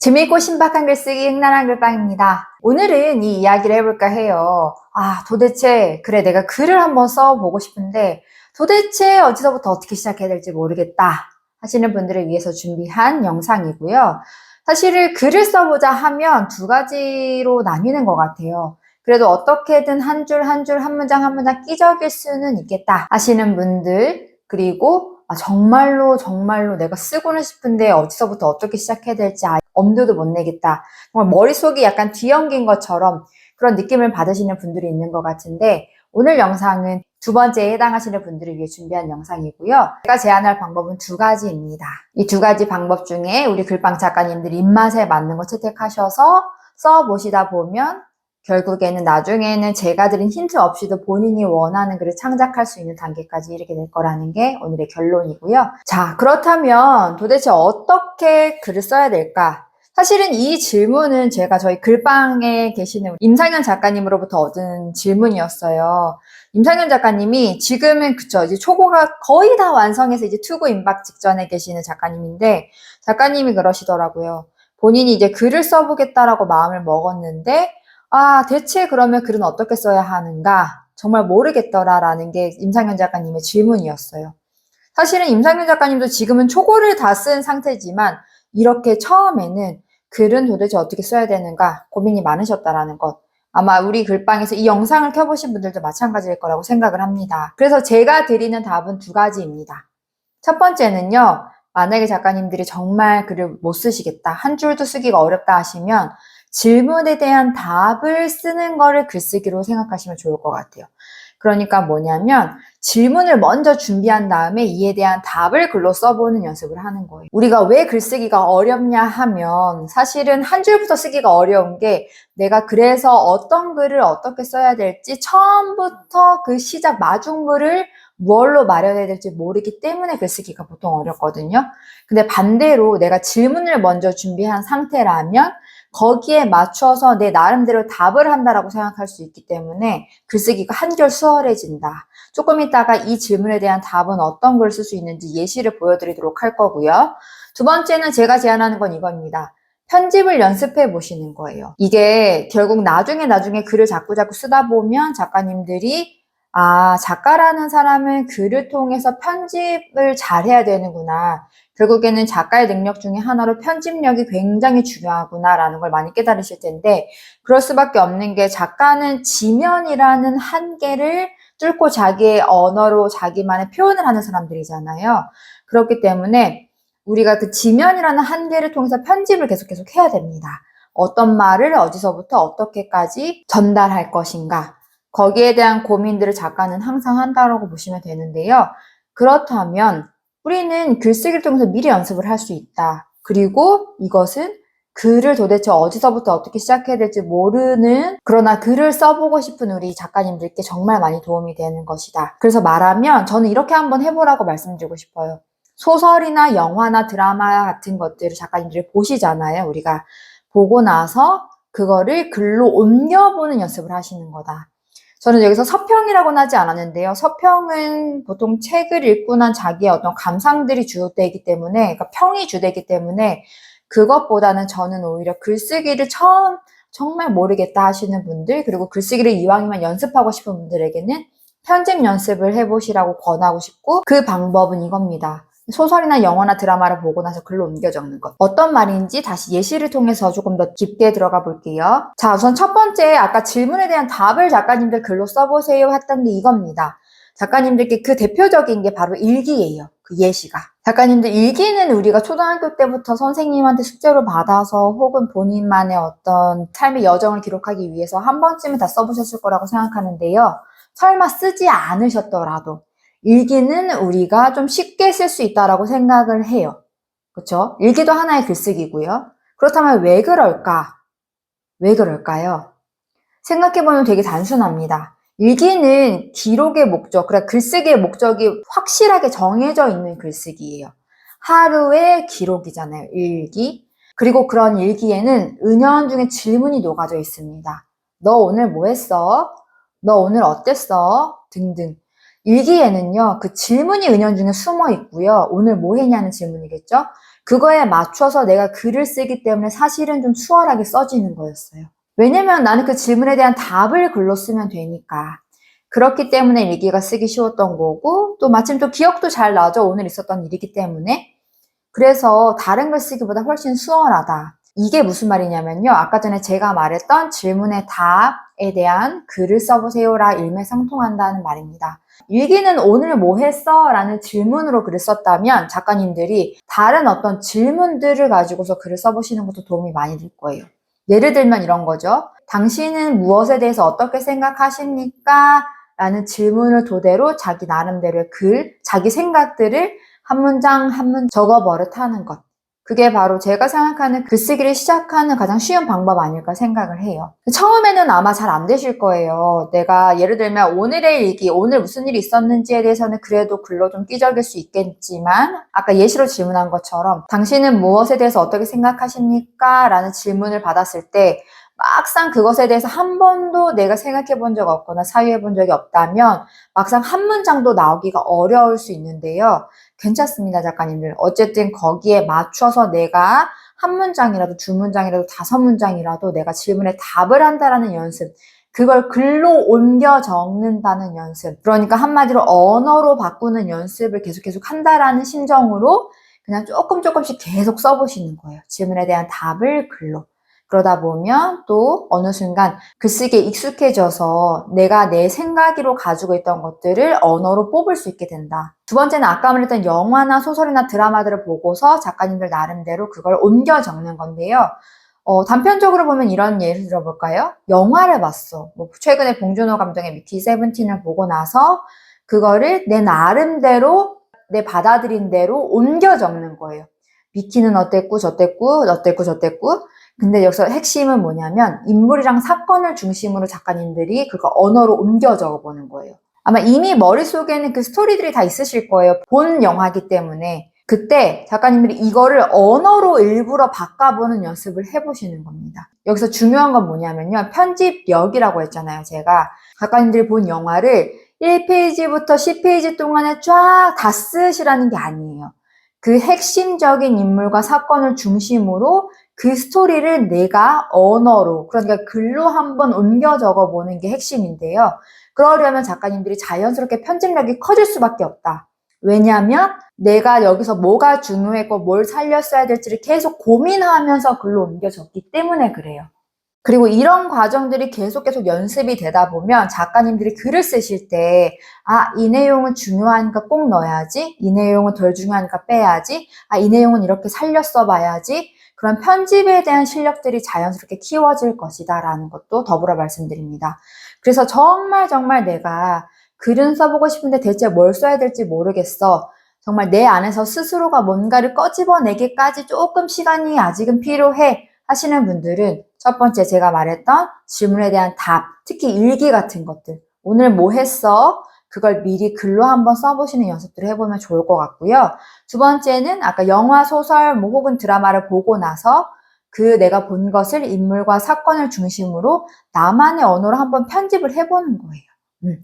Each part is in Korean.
재미있고 신박한 글쓰기 흥나는 글빵입니다. 오늘은 이 이야기를 해볼까 해요. 도대체 그래 내가 글을 한번 써보고 싶은데 도대체 어디서부터 어떻게 시작해야 될지 모르겠다 하시는 분들을 위해서 준비한 영상이고요. 사실 글을 써보자 하면 두 가지로 나뉘는 것 같아요. 그래도 어떻게든 한 줄 한 줄 한 문장 한 문장 끼적일 수는 있겠다 하시는 분들, 그리고 정말로 내가 쓰고는 싶은데 어디서부터 어떻게 시작해야 될지 엄두도 못 내겠다. 정말 머릿속이 약간 뒤엉긴 것처럼 그런 느낌을 받으시는 분들이 있는 것 같은데, 오늘 영상은 두 번째에 해당하시는 분들을 위해 준비한 영상이고요. 제가 제안할 방법은 두 가지입니다. 이 두 가지 방법 중에 우리 글빵 작가님들 입맛에 맞는 거 채택하셔서 써보시다 보면 결국에는 나중에는 제가 드린 힌트 없이도 본인이 원하는 글을 창작할 수 있는 단계까지 이르게 될 거라는 게 오늘의 결론이고요. 자, 그렇다면 도대체 어떻게 글을 써야 될까? 사실은 이 질문은 제가 저희 글방에 계시는 임상현 작가님으로부터 얻은 질문이었어요. 임상현 작가님이 지금은 이제 초고가 거의 다 완성해서 이제 투구 임박 직전에 계시는 작가님인데, 작가님이 그러시더라고요. 본인이 이제 글을 써보겠다라고 마음을 먹었는데 대체 그러면 글은 어떻게 써야 하는가? 정말 모르겠더라라는 게 임상현 작가님의 질문이었어요. 사실은 임상현 작가님도 지금은 초고를 다 쓴 상태지만 이렇게 처음에는 글은 도대체 어떻게 써야 되는가 고민이 많으셨다라는 것. 아마 우리 글방에서 이 영상을 켜보신 분들도 마찬가지일 거라고 생각을 합니다. 그래서 제가 드리는 답은 두 가지입니다. 첫 번째는요, 만약에 작가님들이 정말 글을 못 쓰시겠다, 한 줄도 쓰기가 어렵다 하시면 질문에 대한 답을 쓰는 거를 글쓰기로 생각하시면 좋을 것 같아요. 그러니까 뭐냐면 질문을 먼저 준비한 다음에 이에 대한 답을 글로 써보는 연습을 하는 거예요. 우리가 왜 글쓰기가 어렵냐 하면 사실은 한 줄부터 쓰기가 어려운 게, 내가 그래서 어떤 글을 어떻게 써야 될지 처음부터 그 시작 마중물을 뭘로 마련해야 될지 모르기 때문에 글쓰기가 보통 어렵거든요. 근데 반대로 내가 질문을 먼저 준비한 상태라면 거기에 맞춰서 내 나름대로 답을 한다라고 생각할 수 있기 때문에 글쓰기가 한결 수월해진다. 조금 이따가 이 질문에 대한 답은 어떤 걸 쓸 수 있는지 예시를 보여드리도록 할 거고요. 두 번째는 제가 제안하는 건 이겁니다. 편집을 연습해 보시는 거예요. 이게 결국 나중에 글을 자꾸 쓰다 보면 작가님들이 작가라는 사람은 글을 통해서 편집을 잘해야 되는구나. 결국에는 작가의 능력 중에 하나로 편집력이 굉장히 중요하구나라는 걸 많이 깨달으실 텐데, 그럴 수밖에 없는 게 작가는 지면이라는 한계를 뚫고 자기의 언어로 자기만의 표현을 하는 사람들이잖아요. 그렇기 때문에 우리가 그 지면이라는 한계를 통해서 편집을 계속 해야 됩니다. 어떤 말을 어디서부터 어떻게까지 전달할 것인가. 거기에 대한 고민들을 작가는 항상 한다고 보시면 되는데요. 그렇다면 우리는 글쓰기를 통해서 미리 연습을 할 수 있다. 그리고 이것은 글을 도대체 어디서부터 어떻게 시작해야 될지 모르는, 그러나 글을 써보고 싶은 우리 작가님들께 정말 많이 도움이 되는 것이다. 그래서 말하면 저는 이렇게 한번 해보라고 말씀드리고 싶어요. 소설이나 영화나 드라마 같은 것들을 작가님들이 보시잖아요. 우리가 보고 나서 그거를 글로 옮겨보는 연습을 하시는 거다. 저는 여기서 서평이라고는 하지 않았는데요. 서평은 보통 책을 읽고 난 자기의 어떤 감상들이 주되기 때문에, 그러니까 평이 주되기 때문에 그것보다는 저는 오히려 글쓰기를 처음 정말 모르겠다 하시는 분들, 그리고 글쓰기를 이왕이면 연습하고 싶은 분들에게는 편집 연습을 해보시라고 권하고 싶고, 그 방법은 이겁니다. 소설이나 영화나 드라마를 보고 나서 글로 옮겨 적는 것. 어떤 말인지 다시 예시를 통해서 조금 더 깊게 들어가 볼게요. 자, 우선 첫 번째, 아까 질문에 대한 답을 작가님들 글로 써보세요 했던 게 이겁니다. 작가님들께 그 대표적인 게 바로 일기예요. 그 예시가. 작가님들 일기는 우리가 초등학교 때부터 선생님한테 숙제로 받아서 혹은 본인만의 어떤 삶의 여정을 기록하기 위해서 한 번쯤은 다 써보셨을 거라고 생각하는데요. 설마 쓰지 않으셨더라도 일기는 우리가 좀 쉽게 쓸 수 있다라고 생각을 해요. 그렇죠? 일기도 하나의 글쓰기고요. 그렇다면 왜 그럴까? 왜 그럴까요? 생각해보면 되게 단순합니다. 일기는 기록의 목적, 그러니까 글쓰기의 목적이 확실하게 정해져 있는 글쓰기예요. 하루의 기록이잖아요, 일기. 그리고 그런 일기에는 은연중에 질문이 녹아져 있습니다. 너 오늘 뭐 했어? 너 오늘 어땠어? 등등. 일기에는요, 그 질문이 은연중에 숨어 있고요. 오늘 뭐 했냐는 질문이겠죠? 그거에 맞춰서 내가 글을 쓰기 때문에 사실은 좀 수월하게 써지는 거였어요. 왜냐면 나는 그 질문에 대한 답을 글로 쓰면 되니까. 그렇기 때문에 일기가 쓰기 쉬웠던 거고, 또 마침 또 기억도 잘 나죠. 오늘 있었던 일이기 때문에. 그래서 다른 글 쓰기보다 훨씬 수월하다. 이게 무슨 말이냐면요. 아까 전에 제가 말했던 질문의 답에 대한 글을 써보세요라 일맥상통한다는 말입니다. 일기는 오늘 뭐 했어? 라는 질문으로 글을 썼다면 작가님들이 다른 어떤 질문들을 가지고서 글을 써보시는 것도 도움이 많이 될 거예요. 예를 들면 이런 거죠. 당신은 무엇에 대해서 어떻게 생각하십니까? 라는 질문을 토대로 자기 나름대로의 글, 자기 생각들을 한 문장 한 문장 적어버릇하는 것. 그게 바로 제가 생각하는 글쓰기를 시작하는 가장 쉬운 방법 아닐까 생각을 해요. 처음에는 아마 잘 안 되실 거예요. 내가 예를 들면 오늘의 일기, 오늘 무슨 일이 있었는지에 대해서는 그래도 글로 좀 끼적일 수 있겠지만 아까 예시로 질문한 것처럼 당신은 무엇에 대해서 어떻게 생각하십니까? 라는 질문을 받았을 때 막상 그것에 대해서 한 번도 내가 생각해 본 적 없거나 사유해 본 적이 없다면 막상 한 문장도 나오기가 어려울 수 있는데요. 괜찮습니다, 작가님들. 어쨌든 거기에 맞춰서 내가 한 문장이라도 두 문장이라도 다섯 문장이라도 내가 질문에 답을 한다라는 연습. 그걸 글로 옮겨 적는다는 연습. 그러니까 한마디로 언어로 바꾸는 연습을 계속 한다라는 심정으로 그냥 조금씩 계속 써보시는 거예요. 질문에 대한 답을 글로. 그러다 보면 또 어느 순간 글쓰기에 익숙해져서 내가 내 생각으로 가지고 있던 것들을 언어로 뽑을 수 있게 된다. 두 번째는 아까 말했던 영화나 소설이나 드라마들을 보고서 작가님들 나름대로 그걸 옮겨 적는 건데요. 단편적으로 보면 이런 예를 들어볼까요? 영화를 봤어. 최근에 봉준호 감독의 미키 세븐틴을 보고 나서 그거를 내 나름대로 내 받아들인 대로 옮겨 적는 거예요. 미키는 어땠고 저땠고 저땠고 근데 여기서 핵심은 뭐냐면 인물이랑 사건을 중심으로 작가님들이 그걸 언어로 옮겨 적어보는 거예요. 아마 이미 머릿속에는 그 스토리들이 다 있으실 거예요. 본 영화이기 때문에. 그때 작가님들이 이거를 언어로 일부러 바꿔보는 연습을 해보시는 겁니다. 여기서 중요한 건 뭐냐면요. 편집력이라고 했잖아요. 제가 작가님들이 본 영화를 1페이지부터 10페이지 동안에 쫙 다 쓰시라는 게 아니에요. 그 핵심적인 인물과 사건을 중심으로 그 스토리를 내가 언어로, 그러니까 글로 한번 옮겨 적어보는 게 핵심인데요. 그러려면 작가님들이 자연스럽게 편집력이 커질 수밖에 없다. 왜냐하면 내가 여기서 뭐가 중요했고 뭘 살렸어야 될지를 계속 고민하면서 글로 옮겨 적기 때문에 그래요. 그리고 이런 과정들이 계속 연습이 되다 보면 작가님들이 글을 쓰실 때 이 내용은 중요하니까 꼭 넣어야지. 이 내용은 덜 중요하니까 빼야지. 이 내용은 이렇게 살려 써봐야지. 그런 편집에 대한 실력들이 자연스럽게 키워질 것이다 라는 것도 더불어 말씀드립니다. 그래서 정말 내가 글은 써보고 싶은데 대체 뭘 써야 될지 모르겠어. 정말 내 안에서 스스로가 뭔가를 꺼집어내기까지 조금 시간이 아직은 필요해 하시는 분들은 첫 번째 제가 말했던 질문에 대한 답, 특히 일기 같은 것들. 오늘 뭐 했어? 그걸 미리 글로 한번 써보시는 연습들을 해보면 좋을 것 같고요. 두 번째는 아까 영화, 소설, 혹은 드라마를 보고 나서 그 내가 본 것을 인물과 사건을 중심으로 나만의 언어로 한번 편집을 해보는 거예요.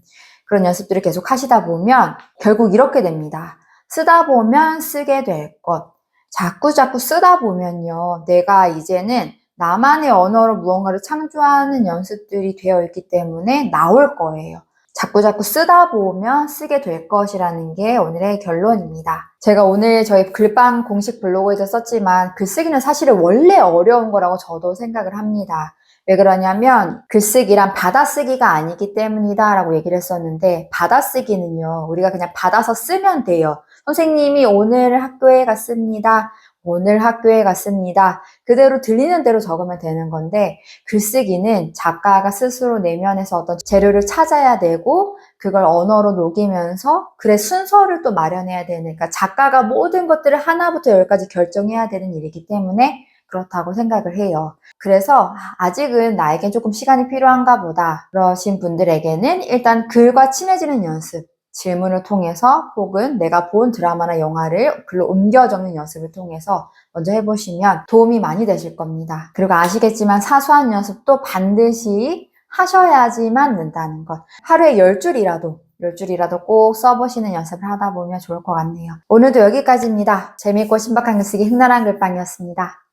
그런 연습들을 계속 하시다 보면 결국 이렇게 됩니다. 쓰다 보면 쓰게 될 것. 자꾸 쓰다 보면요. 내가 이제는 나만의 언어로 무언가를 창조하는 연습들이 되어 있기 때문에 나올 거예요. 자꾸 쓰다 보면 쓰게 될 것이라는 게 오늘의 결론입니다. 제가 오늘 저희 글방 공식 블로그에서 썼지만 글쓰기는 사실은 원래 어려운 거라고 저도 생각을 합니다. 왜 그러냐면 글쓰기란 받아쓰기가 아니기 때문이다 라고 얘기를 했었는데 받아쓰기는요. 우리가 그냥 받아서 쓰면 돼요. 선생님이 오늘 학교에 갔습니다. 오늘 학교에 갔습니다. 그대로 들리는 대로 적으면 되는 건데 글쓰기는 작가가 스스로 내면에서 어떤 재료를 찾아야 되고 그걸 언어로 녹이면서 글의 순서를 또 마련해야 되니까 작가가 모든 것들을 하나부터 열까지 결정해야 되는 일이기 때문에 그렇다고 생각을 해요. 그래서 아직은 나에겐 조금 시간이 필요한가 보다 그러신 분들에게는 일단 글과 친해지는 연습 질문을 통해서 혹은 내가 본 드라마나 영화를 글로 옮겨 적는 연습을 통해서 먼저 해보시면 도움이 많이 되실 겁니다. 그리고 아시겠지만 사소한 연습도 반드시 하셔야지만 는다는 것. 하루에 10줄이라도 몇 줄이라도 꼭 써보시는 연습을 하다 보면 좋을 것 같네요. 오늘도 여기까지입니다. 재미있고 신박한 글쓰기 흑날한 글방이었습니다.